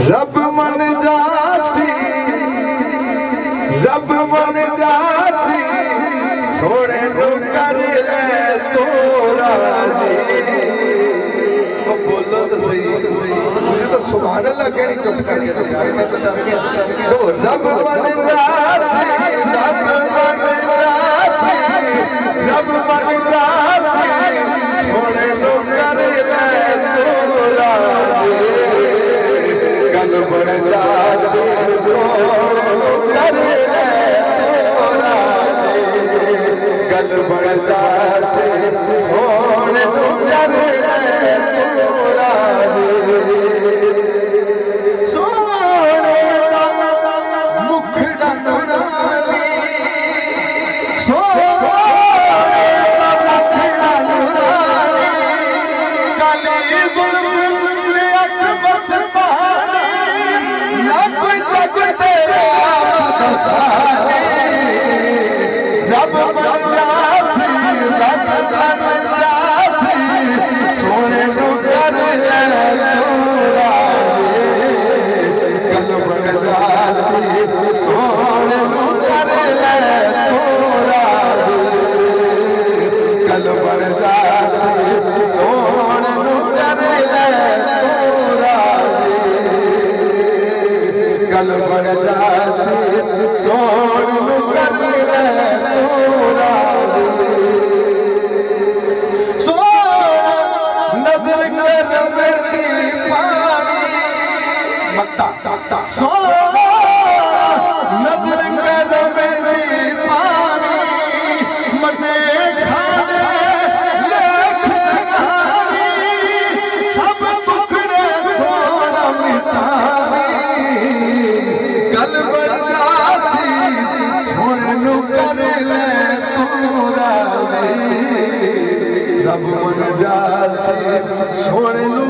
रब मन जासी रब मन जासी सोने नु कर ले तो राजी। बोलो तो सही मुझे तो सुभान अल्लाह कहनी चुप करके मैं तो डर गया। रब मन जासी रब मन जासी रब मन जासी सोने नु कर ले तो राजी। गल बन जासी सोने नु कर ले तो राजी। गल बन जासी सोने नु कर ले तो राजी। सोने दा मुखड़ा नूरानी सोने दा मुखड़ा नूरानी काली जुल्फ़ अख बसमानी ना कोई जग तेरा दसानी। रब बन जासी रब बन जासी सोने नु कर ले तो राजी। गल बन जासी सोने नु कर ले तो राजी। गल बन जासी सोने नु कर ले तो राजी। गल बन जासी सोने नु कर ले तो राजी। नजर कर मेरी पानी मट्टा नजर कर मेरी पानी मने खाने लेख जगानी सब दुखड़े सोना मिटानी। गल बन जासी सोने नु कर ले तू राजी। रब मन जासी सोने नु